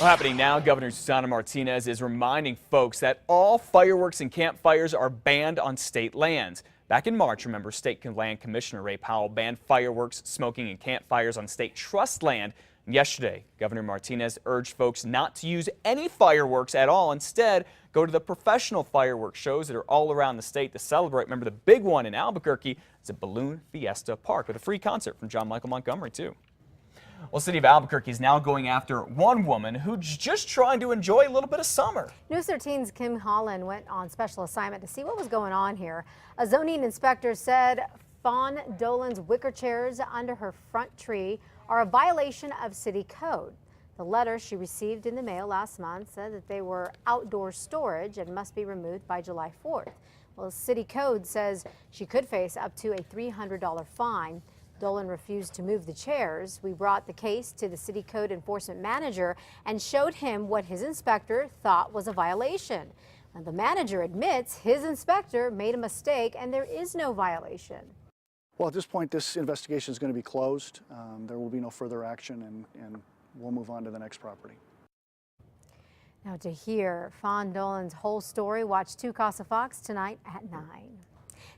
Well, happening now, Governor Susana Martinez is reminding folks that all fireworks and campfires are banned on state lands. Back in March, remember, State Land Commissioner Ray Powell banned fireworks, smoking, and campfires on state trust land. And yesterday, Governor Martinez urged folks not to use any fireworks at all. Instead, go to the professional fireworks shows that are all around the state to celebrate. Remember, the big one in Albuquerque is at Balloon Fiesta Park with a free concert from John Michael Montgomery, too. Well, the city of Albuquerque is now going after one woman who's just trying to enjoy a little bit of summer. News 13's Kim Holland went on special assignment to see what was going on here. A zoning inspector said Fawn Dolan's wicker chairs under her front tree are a violation of city code. The letter she received in the mail last month said that they were outdoor storage and must be removed by July 4th. Well, city code says she could face up to a $300 fine. Dolan refused to move the chairs. We brought the case to the city code enforcement manager and showed him what his inspector thought was a violation. And the manager admits his inspector made a mistake and there is no violation. Well, at this point, this investigation is going to be closed. There will be no further action, and we'll move on to the next property. Now, to hear Fawn Dolan's whole story, watch 2 Casa Fox tonight at 9.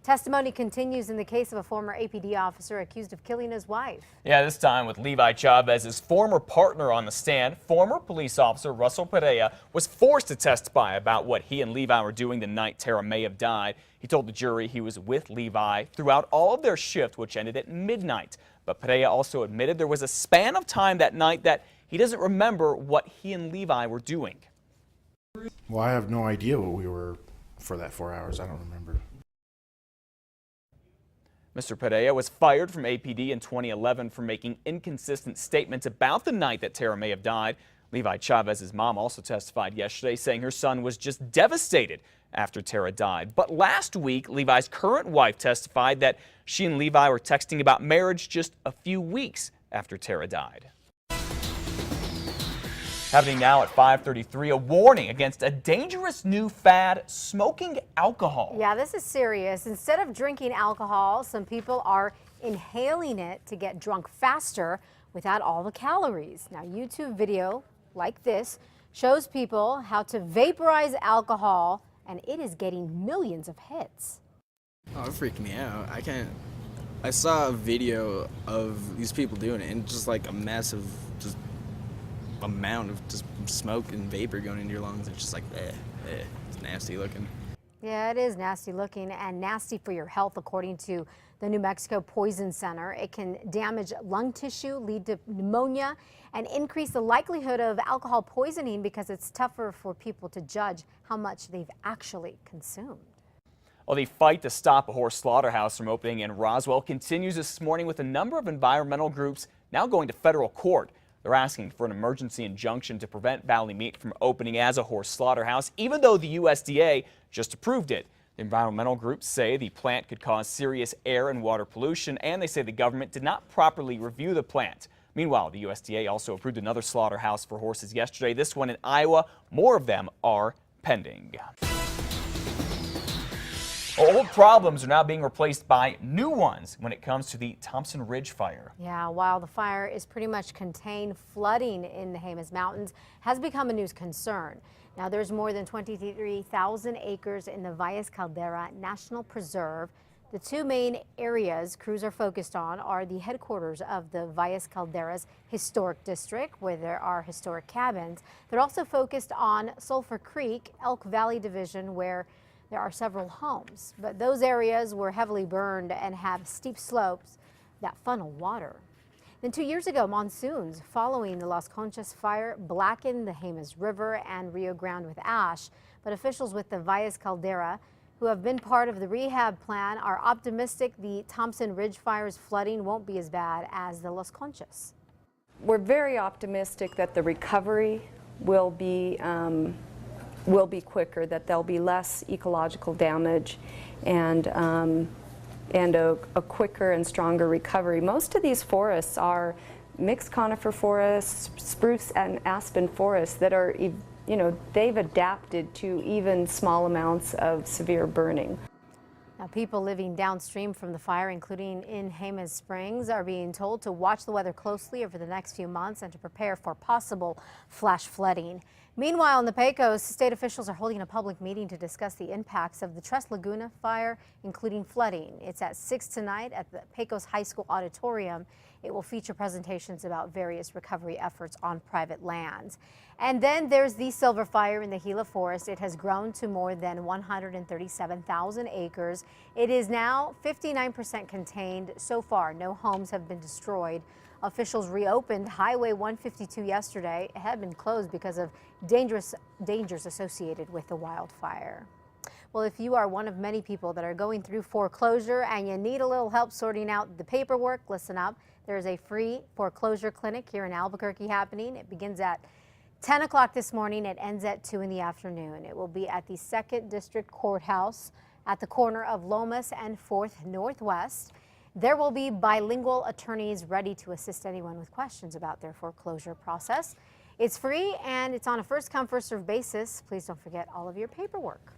Testimony continues in the case of a former APD officer accused of killing his wife. Yeah, this time with Levi Chavez's former partner on the stand. Former police officer Russell Perea was forced to testify about what he and Levi were doing the night Tara may have died. He told the jury he was with Levi throughout all of their shift, which ended at midnight. But Perea also admitted there was a span of time that night that he doesn't remember what he and Levi were doing. Well, I have no idea what we were for that 4 hours. I don't remember. Mr. Perea was fired from APD in 2011 for making inconsistent statements about the night that Tara may have died. Levi Chavez's mom also testified yesterday, saying her son was just devastated after Tara died. But last week, Levi's current wife testified that she and Levi were texting about marriage just a few weeks after Tara died. Happening now at 5:33, a warning against a dangerous new fad, smoking alcohol. Yeah, this is serious. Instead of drinking alcohol, some people are inhaling it to get drunk faster without all the calories. Now, YouTube video like this shows people how to vaporize alcohol, and it is getting millions of hits. Oh, it freaked me out. I saw a video of these people doing it, and just like a massive amount of just smoke and vapor going into your lungs. It's just like, it's nasty looking. Yeah, it is nasty looking and nasty for your health, according to the New Mexico Poison Center. It can damage lung tissue, lead to pneumonia, and increase the likelihood of alcohol poisoning because it's tougher for people to judge how much they've actually consumed. Well, the fight to stop a horse slaughterhouse from opening in Roswell continues this morning with a number of environmental groups now going to federal court. They're asking for an emergency injunction to prevent Valley Meat from opening as a horse slaughterhouse, even though the USDA just approved it. The environmental groups say the plant could cause serious air and water pollution, and they say the government did not properly review the plant. Meanwhile, the USDA also approved another slaughterhouse for horses yesterday, this one in Iowa. More of them are pending. Old problems are now being replaced by new ones when it comes to the Thompson Ridge fire. Yeah, while the fire is pretty much contained, flooding in the Jemez Mountains has become a news concern. Now, there's more than 23,000 acres in the Valles Caldera National Preserve. The two main areas crews are focused on are the headquarters of the Valles Caldera's Historic District, where there are historic cabins. They're also focused on Sulphur Creek, Elk Valley Division, where there are several homes, but those areas were heavily burned and have steep slopes that funnel water. Then 2 years ago, monsoons following the Las Conchas fire blackened the Jemez River and Rio Grande with ash, but officials with the Valles Caldera, who have been part of the rehab plan, are optimistic the Thompson Ridge fire's flooding won't be as bad as the Las Conchas. We're very optimistic that the recovery will be quicker, that there'll be less ecological damage and a quicker and stronger recovery. Most of these forests are mixed conifer forests, spruce and aspen forests that are, they've adapted to even small amounts of severe burning. Now, people living downstream from the fire, including in Jemez Springs, are being told to watch the weather closely over the next few months and to prepare for possible flash flooding. Meanwhile, in the Pecos, state officials are holding a public meeting to discuss the impacts of the Tres Laguna fire, including flooding. It's at 6 tonight at the Pecos High School auditorium. It will feature presentations about various recovery efforts on private lands. And then there's the silver fire in the Gila Forest. It has grown to more than 137,000 acres. It is now 59% contained. So far, no homes have been destroyed. Officials reopened Highway 152 yesterday. It had been closed because of dangers associated with the wildfire. Well, if you are one of many people that are going through foreclosure and you need a little help sorting out the paperwork, listen up. There is a free foreclosure clinic here in Albuquerque happening. It begins at 10 o'clock this morning. It ends at 2 in the afternoon. It will be at the 2nd District Courthouse at the corner of Lomas and 4th Northwest. There will be bilingual attorneys ready to assist anyone with questions about their foreclosure process. It's free and it's on a first come, first served basis. Please don't forget all of your paperwork.